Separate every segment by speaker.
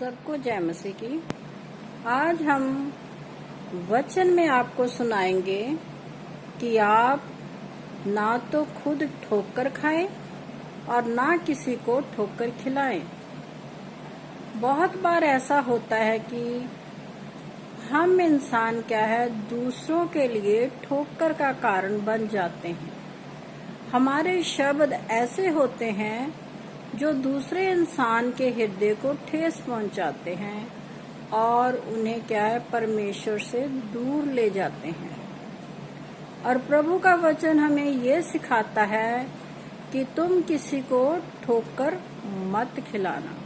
Speaker 1: सबको जय मसीह की। आज हम वचन में आपको सुनाएंगे कि आप ना तो खुद ठोकर खाएं और ना किसी को ठोकर खिलाएं। बहुत बार ऐसा होता है कि हम इंसान क्या है, दूसरों के लिए ठोकर का कारण बन जाते हैं। हमारे शब्द ऐसे होते हैं जो दूसरे इंसान के हृदय को ठेस पहुंचाते हैं और उन्हें क्या है, परमेश्वर से दूर ले जाते हैं। और प्रभु का वचन हमें ये सिखाता है कि तुम किसी को ठोकर मत खिलाना।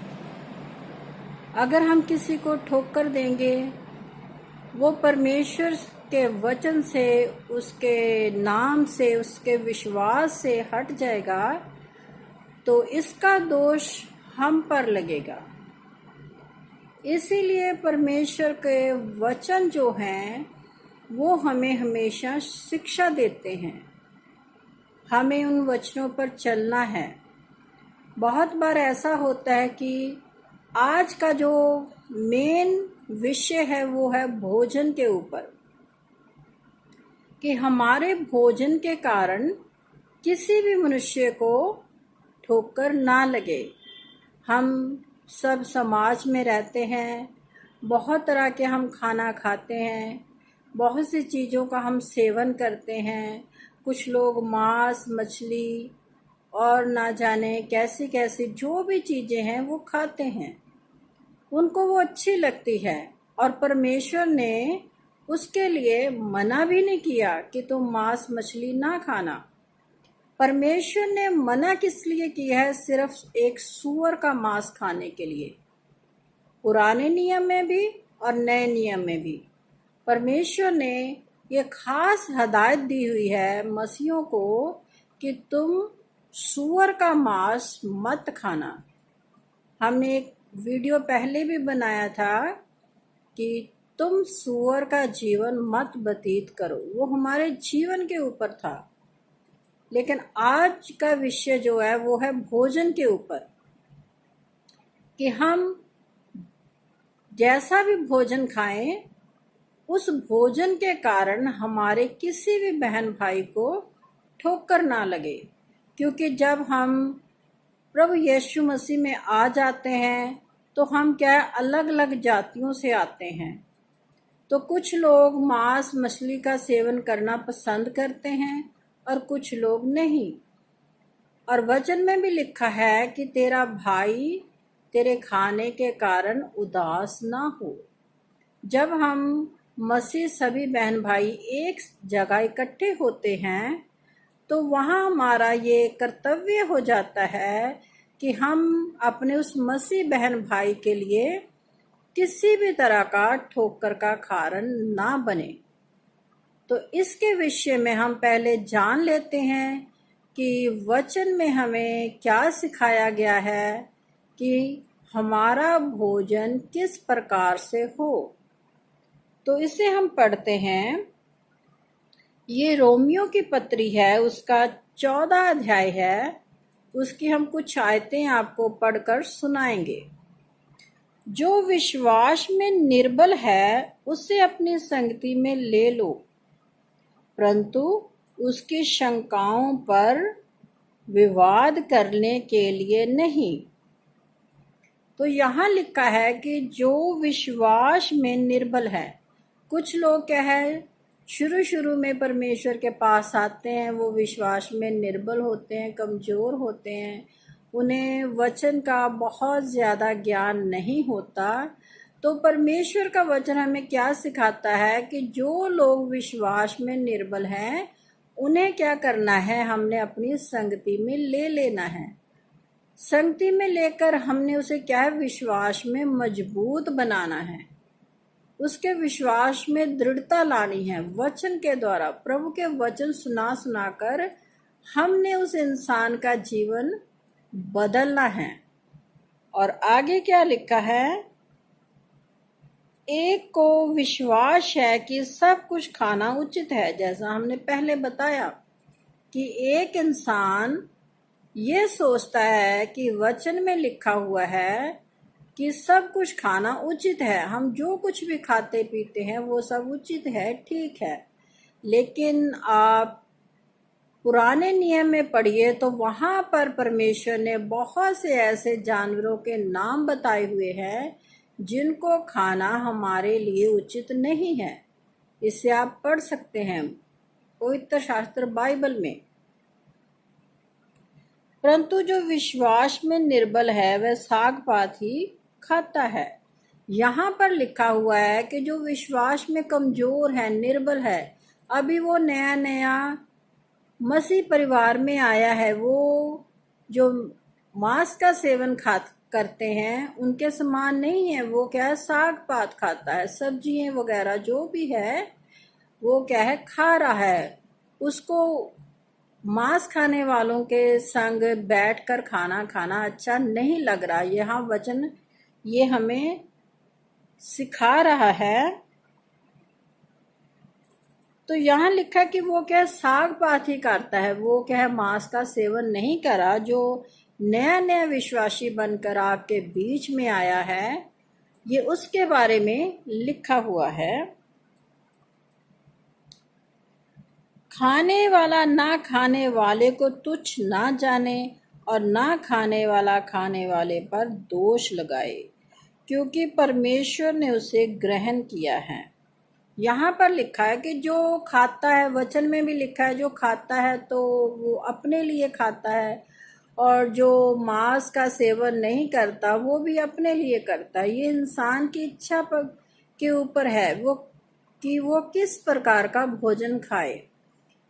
Speaker 1: अगर हम किसी को ठोकर देंगे, वो परमेश्वर के वचन से, उसके नाम से, उसके विश्वास से हट जाएगा, तो इसका दोष हम पर लगेगा। इसीलिए परमेश्वर के वचन जो हैं वो हमें हमेशा शिक्षा देते हैं। हमें उन वचनों पर चलना है। बहुत बार ऐसा होता है कि आज का जो मेन विषय है वो है भोजन के ऊपर, कि हमारे भोजन के कारण किसी भी मनुष्य को ठोकर ना लगे। हम सब समाज में रहते हैं, बहुत तरह के हम खाना खाते हैं, बहुत सी चीज़ों का हम सेवन करते हैं। कुछ लोग मांस, मछली और ना जाने कैसी कैसी जो भी चीज़ें हैं वो खाते हैं, उनको वो अच्छी लगती है। और परमेश्वर ने उसके लिए मना भी नहीं किया कि तुम मांस मछली ना खाना। परमेश्वर ने मना किस लिए किया है? सिर्फ एक सूअर का मांस खाने के लिए। पुराने नियम में भी और नए नियम में भी परमेश्वर ने ये खास हदायत दी हुई है मसीहों को कि तुम सूअर का मांस मत खाना। हमने एक वीडियो पहले भी बनाया था कि तुम सूअर का जीवन मत व्यतीत करो, वो हमारे जीवन के ऊपर था। लेकिन आज का विषय जो है वो है भोजन के ऊपर, कि हम जैसा भी भोजन खाएं, उस भोजन के कारण हमारे किसी भी बहन भाई को ठोकर ना लगे। क्योंकि जब हम प्रभु यीशु मसीह में आ जाते हैं तो हम क्या है, अलग अलग जातियों से आते हैं। तो कुछ लोग मांस मछली का सेवन करना पसंद करते हैं और कुछ लोग नहीं। और वचन में भी लिखा है कि तेरा भाई तेरे खाने के कारण उदास ना हो। जब हम मसीह सभी बहन भाई एक जगह इकट्ठे होते हैं तो वहाँ हमारा ये कर्तव्य हो जाता है कि हम अपने उस मसीह बहन भाई के लिए किसी भी तरह का ठोकर का कारण ना बने। तो इसके विषय में हम पहले जान लेते हैं कि वचन में हमें क्या सिखाया गया है कि हमारा भोजन किस प्रकार से हो। तो इसे हम पढ़ते हैं। ये रोमियो की पत्री है, उसका 14 अध्याय है। उसकी हम कुछ आयतें आपको पढ़कर सुनाएंगे। जो विश्वास में निर्बल है उसे अपनी संगति में ले लो, परंतु उसकी शंकाओं पर विवाद करने के लिए नहीं। तो यहाँ लिखा है कि जो विश्वास में निर्बल है। कुछ लोग क्या है, शुरू में परमेश्वर के पास आते हैं, वो विश्वास में निर्बल होते हैं, कमज़ोर होते हैं, उन्हें वचन का बहुत ज़्यादा ज्ञान नहीं होता। तो परमेश्वर का वचन हमें क्या सिखाता है कि जो लोग विश्वास में निर्बल हैं उन्हें क्या करना है, हमने अपनी संगति में ले लेना है। संगति में लेकर हमने उसे क्या है, विश्वास में मजबूत बनाना है, उसके विश्वास में दृढ़ता लानी है। वचन के द्वारा, प्रभु के वचन सुना सुनाकर हमने उस इंसान का जीवन बदलना है। और आगे क्या लिखा है, एक को विश्वास है कि सब कुछ खाना उचित है। जैसा हमने पहले बताया कि एक इंसान ये सोचता है कि वचन में लिखा हुआ है कि सब कुछ खाना उचित है, हम जो कुछ भी खाते पीते हैं वो सब उचित है, ठीक है। लेकिन आप पुराने नियम में पढ़िए तो वहां पर परमेश्वर ने बहुत से ऐसे जानवरों के नाम बताए हुए हैं जिनको खाना हमारे लिए उचित नहीं है। इसे आप पढ़ सकते हैं पवित्र शास्त्र बाइबल में। परंतु जो विश्वास में निर्बल है वह साग पात ही खाता है। यहाँ पर लिखा हुआ है कि जो विश्वास में कमजोर है, निर्बल है, अभी वो नया नया मसीह परिवार में आया है, वो जो मांस का सेवन करते हैं उनके समान नहीं है। वो क्या है, साग पात खाता है, सब्जियां वगैरह जो भी है वो क्या है, खा रहा है। उसको मांस खाने वालों के संग बैठकर खाना खाना अच्छा नहीं लग रहा। यहाँ वचन ये हमें सिखा रहा है। तो यहाँ लिखा कि वो क्या साग पात ही करता है, वो क्या है, मांस का सेवन नहीं करा। जो नया नया विश्वासी बनकर आपके बीच में आया है, ये उसके बारे में लिखा हुआ है। खाने वाला ना खाने वाले को तुच्छ ना जाने और ना खाने वाला खाने वाले पर दोष लगाए, क्योंकि परमेश्वर ने उसे ग्रहण किया है। यहाँ पर लिखा है कि जो खाता है, वचन में भी लिखा है जो खाता है तो वो अपने लिए खाता है, और जो मांस का सेवन नहीं करता वो भी अपने लिए करता है। ये इंसान की इच्छा के ऊपर है वो कि वो किस प्रकार का भोजन खाए।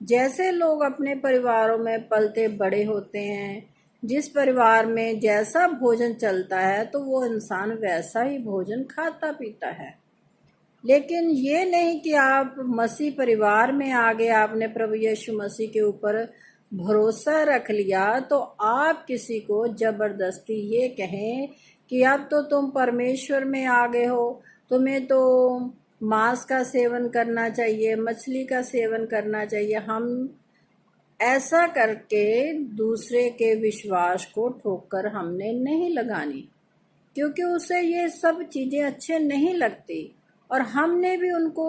Speaker 1: जैसे लोग अपने परिवारों में पलते बड़े होते हैं, जिस परिवार में जैसा भोजन चलता है तो वो इंसान वैसा ही भोजन खाता पीता है। लेकिन ये नहीं कि आप मसीह परिवार में आ गए, आपने प्रभु यीशु मसीह के ऊपर भरोसा रख लिया तो आप किसी को जबरदस्ती ये कहें कि अब तो तुम परमेश्वर में आ गए हो, तुम्हें तो मांस का सेवन करना चाहिए, मछली का सेवन करना चाहिए। हम ऐसा करके दूसरे के विश्वास को ठोकर हमने नहीं लगानी, क्योंकि उसे ये सब चीजें अच्छे नहीं लगती। और हमने भी उनको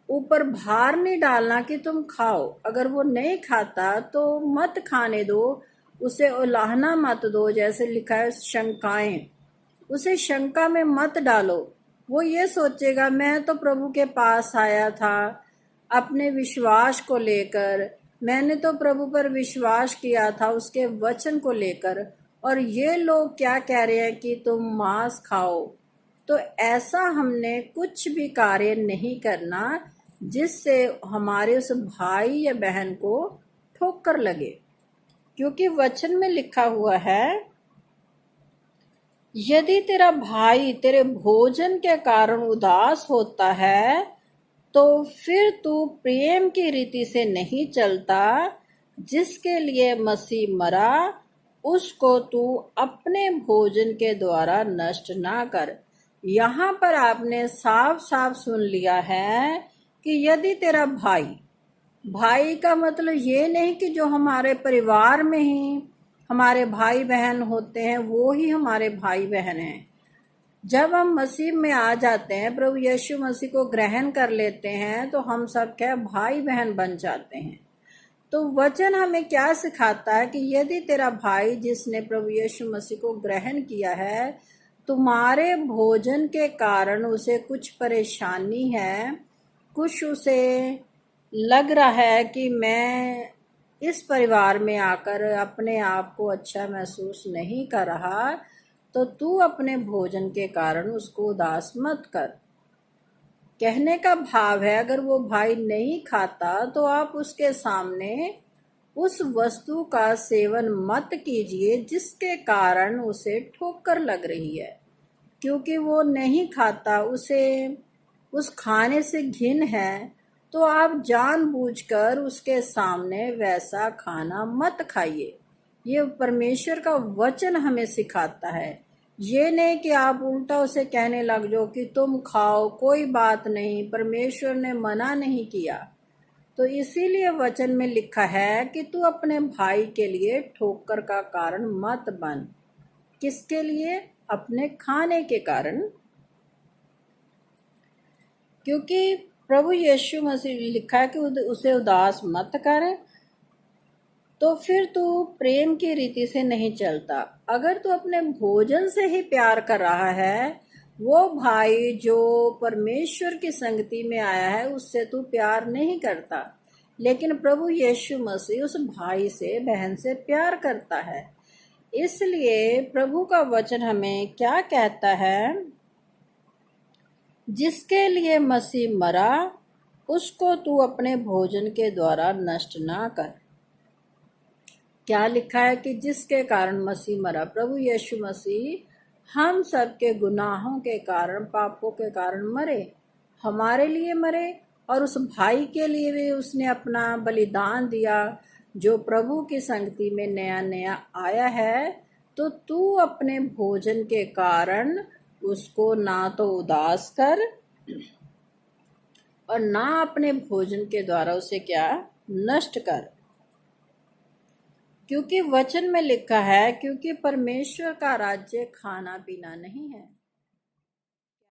Speaker 1: ऊपर भार नहीं डालना कि तुम खाओ। अगर वो नहीं खाता तो मत खाने दो, उसे उलाहना मत दो। जैसे लिखा है शंकाएं, उसे शंका में मत डालो। वो ये सोचेगा मैं तो प्रभु के पास आया था अपने विश्वास को लेकर, मैंने तो प्रभु पर विश्वास किया था उसके वचन को लेकर, और ये लोग क्या कह रहे हैं कि तुम मांस खाओ। तो ऐसा हमने कुछ भी कार्य नहीं करना जिससे हमारे उस भाई या बहन को ठोकर लगे, क्योंकि वचन में लिखा हुआ है, यदि तेरा भाई तेरे भोजन के कारण उदास होता है तो फिर तू प्रेम की रीति से नहीं चलता जिसके लिए मसीह मरा, उसको तू अपने भोजन के द्वारा नष्ट ना कर। यहाँ पर आपने साफ साफ सुन लिया है कि यदि तेरा भाई, भाई का मतलब ये नहीं कि जो हमारे परिवार में ही हमारे भाई बहन होते हैं वो ही हमारे भाई बहन हैं। जब हम मसीह में आ जाते हैं, प्रभु यीशु मसीह को ग्रहण कर लेते हैं, तो हम सब क्या भाई बहन बन जाते हैं। तो वचन हमें क्या सिखाता है कि यदि तेरा भाई जिसने प्रभु यीशु मसीह को ग्रहण किया है, तुम्हारे भोजन के कारण उसे कुछ परेशानी है, कुछ उसे लग रहा है कि मैं इस परिवार में आकर अपने आप को अच्छा महसूस नहीं कर रहा, तो तू अपने भोजन के कारण उसको उदास मत कर। कहने का भाव है, अगर वो भाई नहीं खाता तो आप उसके सामने उस वस्तु का सेवन मत कीजिए जिसके कारण उसे ठोकर लग रही है, क्योंकि वो नहीं खाता, उसे उस खाने से घिन है। तो आप जानबूझकर उसके सामने वैसा खाना मत खाइए। ये परमेश्वर का वचन हमें सिखाता है। ये नहीं कि आप उल्टा उसे कहने लग जाओ कि तुम खाओ, कोई बात नहीं, परमेश्वर ने मना नहीं किया। तो इसीलिए वचन में लिखा है कि तू अपने भाई के लिए ठोकर का कारण मत बन, किसके लिए? अपने खाने के कारण। क्योंकि प्रभु यीशु मसीह लिखा है कि उसे उदास मत कर, तो फिर तू प्रेम की रीति से नहीं चलता। अगर तू अपने भोजन से ही प्यार कर रहा है, वो भाई जो परमेश्वर की संगति में आया है उससे तू प्यार नहीं करता। लेकिन प्रभु यीशु मसीह उस भाई से, बहन से प्यार करता है। इसलिए प्रभु का वचन हमें क्या कहता है? जिसके लिए मसीह मरा उसको तू अपने भोजन के द्वारा नष्ट ना कर। क्या लिखा है कि जिसके कारण मसीह मरा? प्रभु यीशु मसीह हम सबके गुनाहों के कारण, पापों के कारण मरे, हमारे लिए मरे, और उस भाई के लिए भी उसने अपना बलिदान दिया जो प्रभु की संगति में नया नया आया है। तो तू अपने भोजन के कारण उसको ना तो उदास कर और ना अपने भोजन के द्वारा उसे क्या? नष्ट कर। क्योंकि वचन में लिखा है, क्योंकि परमेश्वर का राज्य खाना पीना नहीं है